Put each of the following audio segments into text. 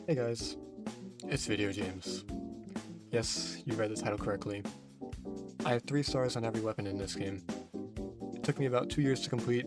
Hey guys, it's Video James. Yes, you read the title correctly. I have 3 stars on every weapon in this game. It took me about 2 years to complete,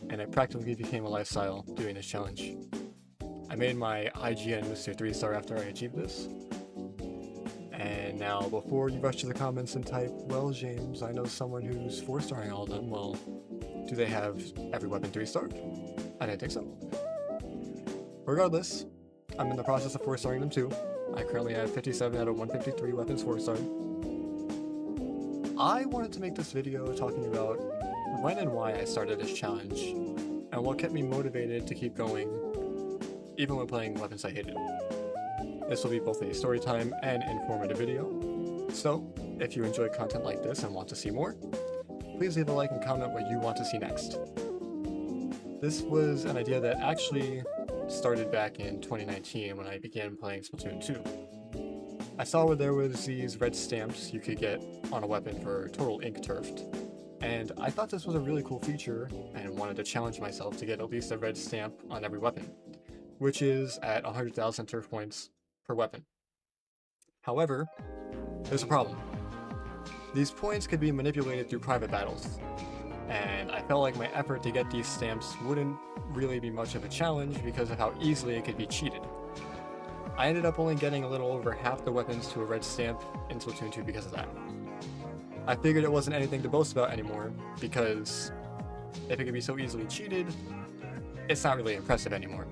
and it practically became a lifestyle doing this challenge. I made my IGN Mr. 3-star after I achieved this. And now, before you rush to the comments and type, well James, I know someone who's 4-starring all of them, well, do they have every weapon 3-starred? I didn't think so. Regardless, I'm in the process of 4-starring them too. I currently have 57 out of 153 weapons 4-starred. I wanted to make this video talking about when and why I started this challenge, and what kept me motivated to keep going, even when playing weapons I hated. This will be both a storytime and informative video, so if you enjoy content like this and want to see more, please leave a like and comment what you want to see next. This was an idea that actually started back in 2019 when I began playing Splatoon 2. I saw where there was these red stamps you could get on a weapon for total ink turfed, and I thought this was a really cool feature and wanted to challenge myself to get at least a red stamp on every weapon, which is at 100,000 turf points per weapon. However, there's a problem. These points could be manipulated through private battles, and I felt like my effort to get these stamps wouldn't really be much of a challenge because of how easily it could be cheated. I ended up only getting a little over half the weapons to a red stamp in Splatoon 2 because of that. I figured it wasn't anything to boast about anymore, because if it could be so easily cheated, it's not really impressive anymore.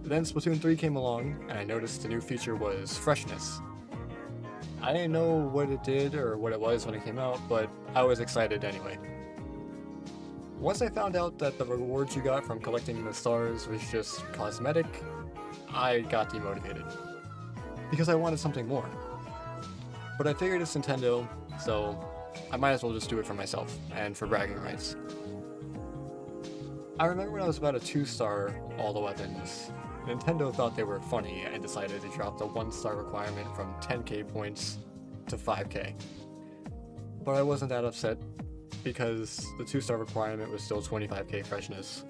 Then Splatoon 3 came along, and I noticed the new feature was freshness. I didn't know what it did or what it was when it came out, but I was excited anyway. Once I found out that the rewards you got from collecting the stars was just cosmetic, I got demotivated, because I wanted something more. But I figured it's Nintendo, so I might as well just do it for myself, and for bragging rights. I remember when I was about a 2-star all the weapons, Nintendo thought they were funny and decided to drop the 1-star requirement from 10k points to 5k. But I wasn't that upset, because the 2-star requirement was still 25k freshness.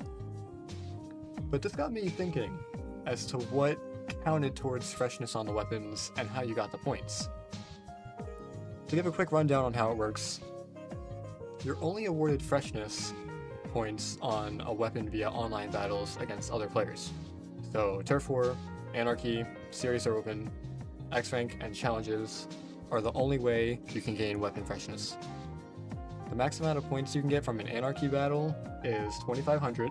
But this got me thinking as to what counted towards freshness on the weapons and how you got the points. To give a quick rundown on how it works, you're only awarded freshness points on a weapon via online battles against other players. So Turf War, Anarchy, Series are Open, X-Rank, and Challenges are the only way you can gain weapon freshness. The max amount of points you can get from an Anarchy battle is 2,500,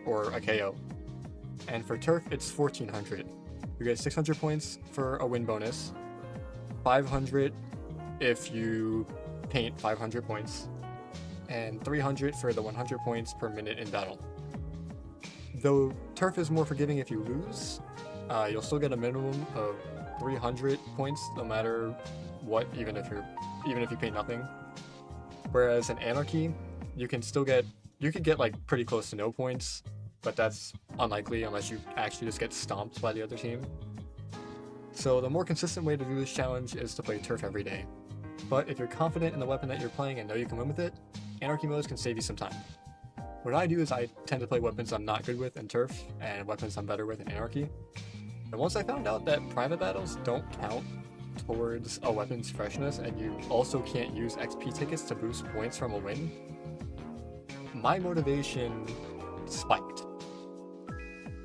or a KO. And for Turf, it's 1,400. You get 600 points for a win bonus, 500 if you paint 500 points, and 300 for the 100 points per minute in battle. Though Turf is more forgiving if you lose, you'll still get a minimum of 300 points no matter what, even if you paint nothing. Whereas in Anarchy, you could get like pretty close to no points, but that's unlikely unless you actually just get stomped by the other team. So the more consistent way to do this challenge is to play Turf every day. But if you're confident in the weapon that you're playing and know you can win with it, Anarchy modes can save you some time. What I do is I tend to play weapons I'm not good with in Turf, and weapons I'm better with in Anarchy. And once I found out that private battles don't count towards a weapon's freshness, and you also can't use XP tickets to boost points from a win, my motivation spiked.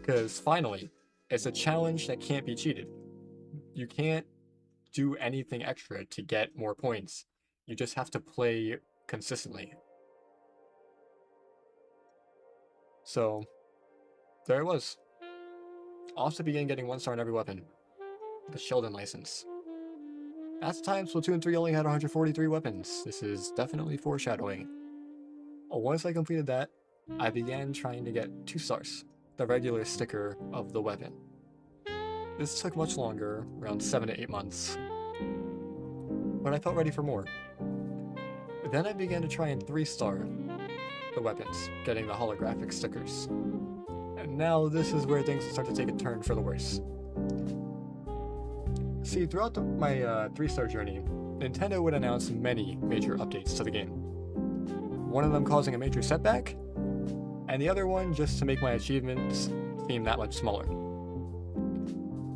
Because finally, it's a challenge that can't be cheated. You can't do anything extra to get more points. You just have to play consistently. So, there it was. Off to begin getting 1-star on every weapon. The Sheldon license. At the time, Splatoon 3 only had 143 weapons. This is definitely foreshadowing. Once I completed that, I began trying to get 2 stars, the regular sticker of the weapon. This took much longer, around 7 to 8 months. But I felt ready for more. Then I began to try and 3-star the weapons, getting the holographic stickers. And now this is where things start to take a turn for the worse. See, throughout my 3-star journey, Nintendo would announce many major updates to the game. One of them causing a major setback, and the other one just to make my achievements seem that much smaller.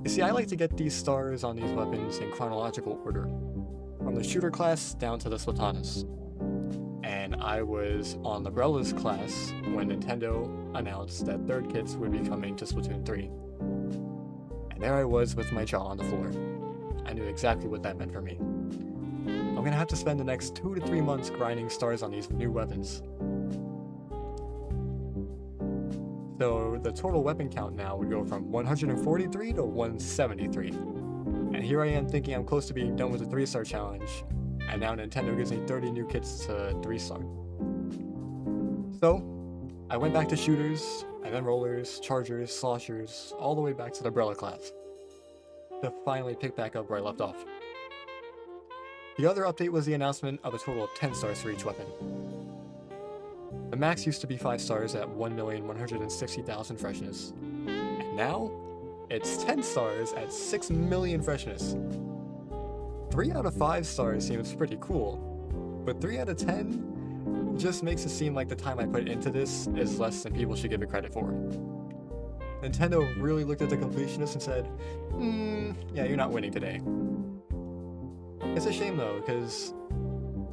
You see, I like to get these stars on these weapons in chronological order, from the shooter class down to the Splatoonus. And I was on the Brella's class when Nintendo announced that third kits would be coming to Splatoon 3. And there I was with my jaw on the floor. I knew exactly what that meant for me. I'm gonna have to spend the next 2 to 3 months grinding stars on these new weapons. So the total weapon count now would go from 143 to 173. And here I am thinking I'm close to being done with the 3-star challenge, and now Nintendo gives me 30 new kits to 3-star. So, I went back to shooters, and then rollers, chargers, sloshers, all the way back to the Umbrella class, to finally pick back up where I left off. The other update was the announcement of a total of 10 stars for each weapon. The max used to be 5 stars at 1,160,000 freshness, and now it's 10 stars at 6 million freshness. 3 out of 5 stars seems pretty cool, but 3 out of 10 just makes it seem like the time I put into this is less than people should give it credit for. Nintendo really looked at the completionists and said, yeah, you're not winning today. It's a shame though, because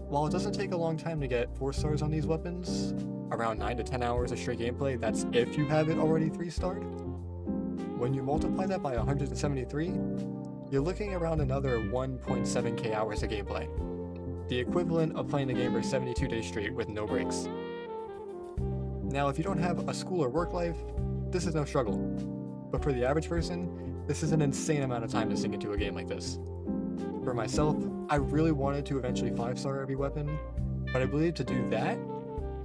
while it doesn't take a long time to get 4 stars on these weapons, around 9 to 10 hours of straight gameplay, that's if you have it already 3-starred. When you multiply that by 173, you're looking around another 1.7k hours of gameplay, the equivalent of playing the game for 72 days straight with no breaks. Now, if you don't have a school or work life, this is no struggle, but for the average person, this is an insane amount of time to sink into a game like this. For myself, I really wanted to eventually 5-star every weapon, but I believe to do that,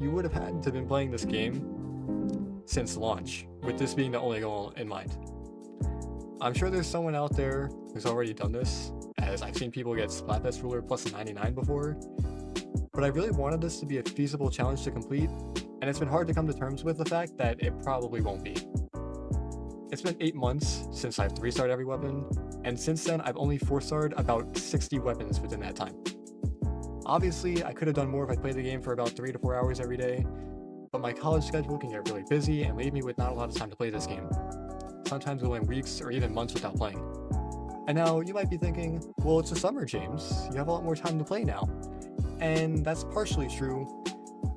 you would have had to have been playing this game since launch, with this being the only goal in mind. I'm sure there's someone out there who's already done this, as I've seen people get Splatfest Ruler plus a 99 before, but I really wanted this to be a feasible challenge to complete, and it's been hard to come to terms with the fact that it probably won't be. It's been 8 months since I've 3-starred every weapon, and since then I've only 4-starred about 60 weapons within that time. Obviously, I could have done more if I played the game for about 3 to 4 hours every day, but my college schedule can get really busy and leave me with not a lot of time to play this game, sometimes going weeks or even months without playing. And now you might be thinking, well, it's the summer, James, you have a lot more time to play now. And that's partially true,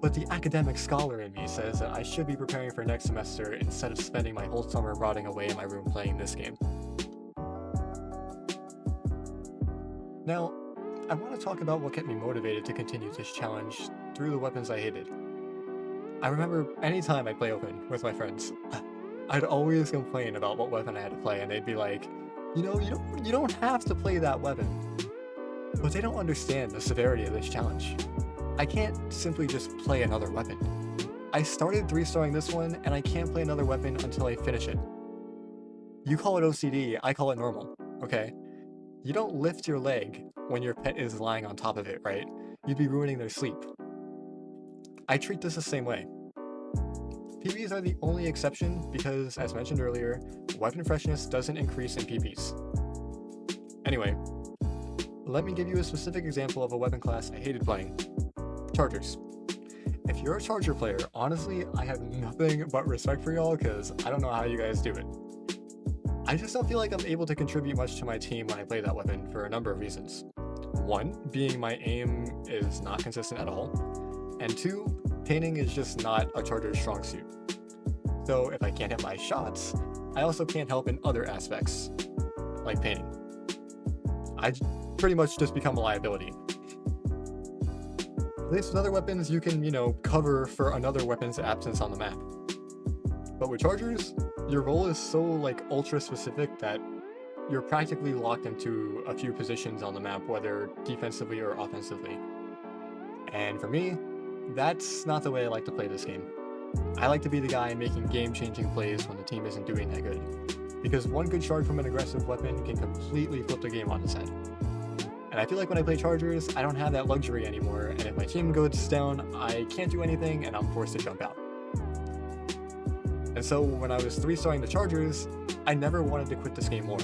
but the academic scholar in me says that I should be preparing for next semester instead of spending my whole summer rotting away in my room playing this game. Now, I want to talk about what kept me motivated to continue this challenge through the weapons I hated. I remember any time I'd play open with my friends, I'd always complain about what weapon I had to play, and they'd be like, you don't have to play that weapon. But they don't understand the severity of this challenge. I can't simply just play another weapon. I started 3-starring this one, and I can't play another weapon until I finish it. You call it OCD, I call it normal, okay? You don't lift your leg when your pet is lying on top of it, right? You'd be ruining their sleep. I treat this the same way. PBs are the only exception because, as mentioned earlier, weapon freshness doesn't increase in PBs. Anyway, let me give you a specific example of a weapon class I hated playing. Chargers. If you're a charger player, honestly, I have nothing but respect for y'all because I don't know how you guys do it. I just don't feel like I'm able to contribute much to my team when I play that weapon for a number of reasons. 1, being my aim is not consistent at all, and 2, painting is just not a charger's strong suit. So if I can't hit my shots, I also can't help in other aspects, like painting. I pretty much just become a liability. At least with other weapons, you can, cover for another weapon's absence on the map. But with chargers, your role is so, ultra specific that you're practically locked into a few positions on the map, whether defensively or offensively. And for me, that's not the way I like to play this game. I like to be the guy making game-changing plays when the team isn't doing that good, because one good charge from an aggressive weapon can completely flip the game on its head. And I feel like when I play chargers, I don't have that luxury anymore, and if my team goes down, I can't do anything and I'm forced to jump out. And so when I was 3-starring the chargers, I never wanted to quit this game more.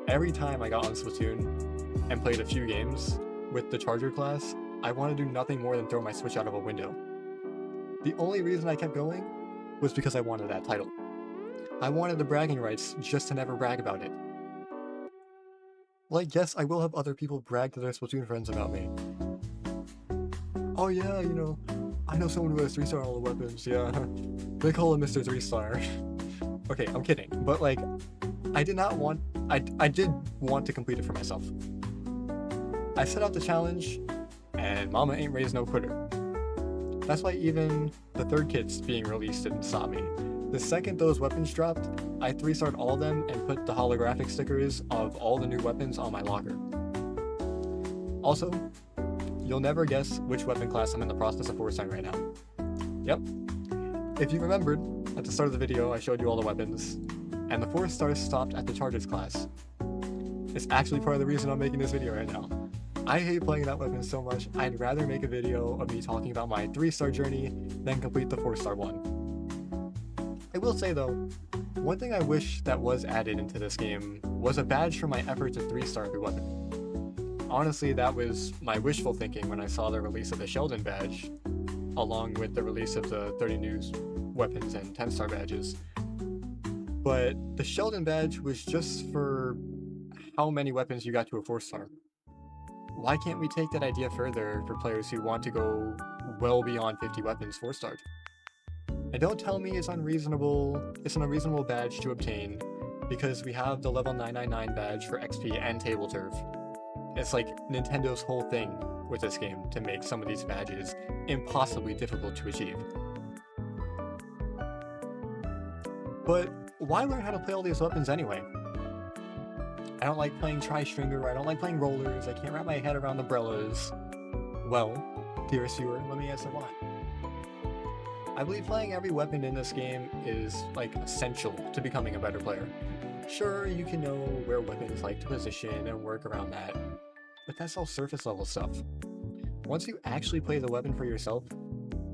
Every time I got on Splatoon and played a few games with the charger class, I wanted to do nothing more than throw my Switch out of a window. The only reason I kept going was because I wanted that title. I wanted the bragging rights just to never brag about it. Like, yes, I will have other people brag to their Splatoon friends about me. Oh yeah, I know someone who has 3-star all the weapons, yeah. They call him Mr. 3-star. Okay, I'm kidding, but like, I did want to complete it for myself. I set out the challenge, and mama ain't raised no quitter. That's why even the third kit's being released didn't stop me. The second those weapons dropped, I 3-starred all of them and put the holographic stickers of all the new weapons on my locker. Also, you'll never guess which weapon class I'm in the process of 4-starring right now. Yep. If you remembered, at the start of the video I showed you all the weapons, and the 4-star stopped at the Charges class. It's actually part of the reason I'm making this video right now. I hate playing that weapon so much, I'd rather make a video of me talking about my 3-star journey than complete the 4-star one. I will say though, one thing I wish that was added into this game was a badge for my effort to 3-star every weapon. Honestly, that was my wishful thinking when I saw the release of the Sheldon badge, along with the release of the 30 new weapons and 10-star badges. But the Sheldon badge was just for how many weapons you got to a 4-star. Why can't we take that idea further for players who want to go well beyond 50 weapons 4-starred? And don't tell me it's an unreasonable badge to obtain because we have the level 999 badge for XP and table turf. It's like Nintendo's whole thing with this game to make some of these badges impossibly difficult to achieve. But why learn how to play all these weapons anyway? I don't like playing Tri-Stringer, I don't like playing rollers, I can't wrap my head around umbrellas. Well, dearest viewer, let me answer why. I believe playing every weapon in this game is, like, essential to becoming a better player. Sure, you can know where weapons like to position and work around that, but that's all surface level stuff. Once you actually play the weapon for yourself,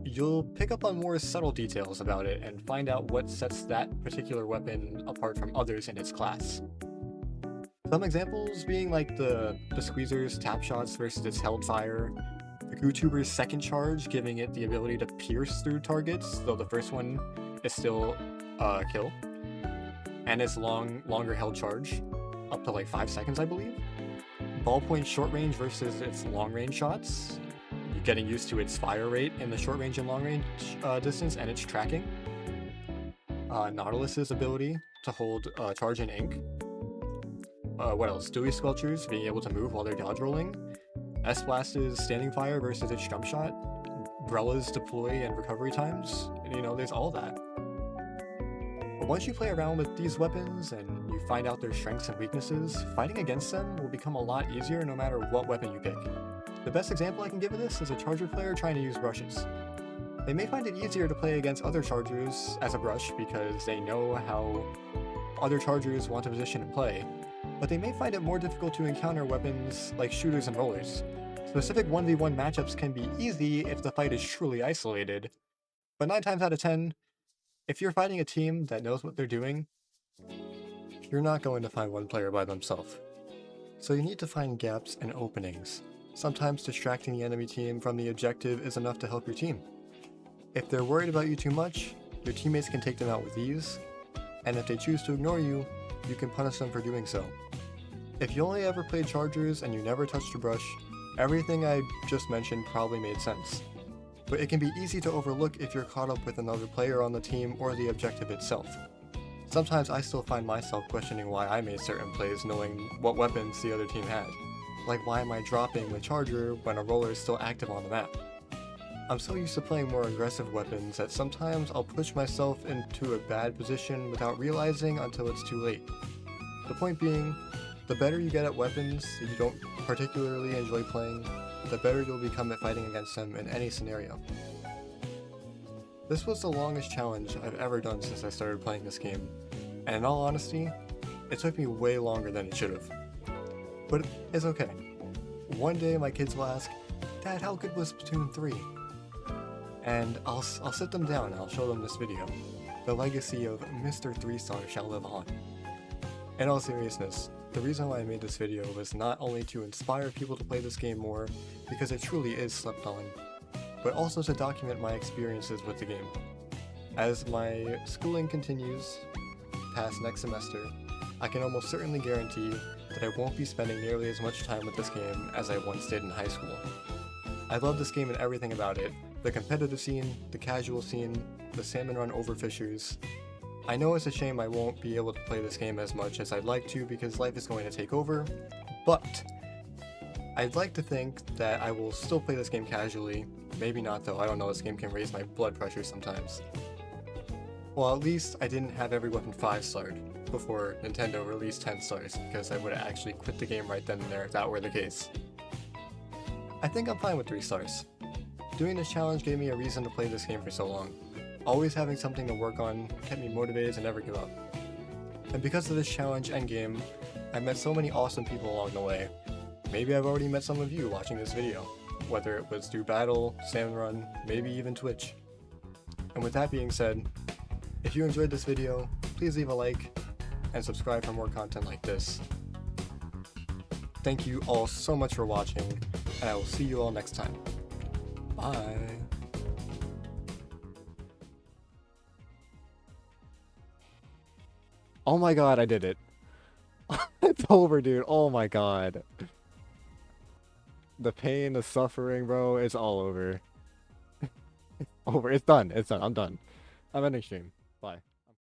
you'll pick up on more subtle details about it and find out what sets that particular weapon apart from others in its class. Some examples being like the Squeezer's tap shots versus its held fire, the Gootuber's second charge giving it the ability to pierce through targets, though the first one is still a kill, and its longer held charge, up to like 5 seconds I believe. Ballpoint short range versus its long range shots, getting used to its fire rate in the short range and long range distance and its tracking. Nautilus's ability to hold charge and ink. What else? Dewy Squelchers being able to move while they're dodge rolling. S-Blast's standing fire versus its jump shot. Brella's deploy and recovery times. And, there's all that. But once you play around with these weapons and you find out their strengths and weaknesses, fighting against them will become a lot easier no matter what weapon you pick. The best example I can give of this is a Charger player trying to use brushes. They may find it easier to play against other Chargers as a brush because they know how other Chargers want to position and play, but they may find it more difficult to encounter weapons like shooters and rollers. Specific 1v1 matchups can be easy if the fight is truly isolated, but 9 times out of 10, if you're fighting a team that knows what they're doing, you're not going to find one player by themselves. So you need to find gaps and openings. Sometimes distracting the enemy team from the objective is enough to help your team. If they're worried about you too much, your teammates can take them out with ease, and if they choose to ignore you, you can punish them for doing so. If you only ever played Chargers and you never touched a brush, everything I just mentioned probably made sense. But it can be easy to overlook if you're caught up with another player on the team or the objective itself. Sometimes I still find myself questioning why I made certain plays knowing what weapons the other team had. Like, why am I dropping the Charger when a roller is still active on the map? I'm so used to playing more aggressive weapons that sometimes I'll push myself into a bad position without realizing until it's too late. The point being, the better you get at weapons that you don't particularly enjoy playing, the better you'll become at fighting against them in any scenario. This was the longest challenge I've ever done since I started playing this game, and in all honesty, it took me way longer than it should have. But it's okay. One day my kids will ask, "Dad, how good was Splatoon 3?" And I'll sit them down and I'll show them this video. The legacy of Mr. 3-star shall live on. In all seriousness, the reason why I made this video was not only to inspire people to play this game more, because it truly is slept on, but also to document my experiences with the game. As my schooling continues past next semester, I can almost certainly guarantee that I won't be spending nearly as much time with this game as I once did in high school. I love this game and everything about it, the competitive scene, the casual scene, the salmon run overfishers. I know it's a shame I won't be able to play this game as much as I'd like to because life is going to take over, but I'd like to think that I will still play this game casually. Maybe not though, I don't know, this game can raise my blood pressure sometimes. Well, at least I didn't have every weapon 5-starred before Nintendo released 10 stars, because I would have actually quit the game right then and there if that were the case. I think I'm fine with 3 stars. Doing this challenge gave me a reason to play this game for so long. Always having something to work on kept me motivated to never give up. And because of this challenge and game, I met so many awesome people along the way. Maybe I've already met some of you watching this video, whether it was through Battle, Salmon Run, maybe even Twitch. And with that being said, if you enjoyed this video, please leave a like and subscribe for more content like this. Thank you all so much for watching, and I will see you all next time. Bye! Oh my god, I did it. It's over, dude. Oh my god. The pain, the suffering, bro, it's all over. Over. It's done. It's done. I'm done. I'm ending stream.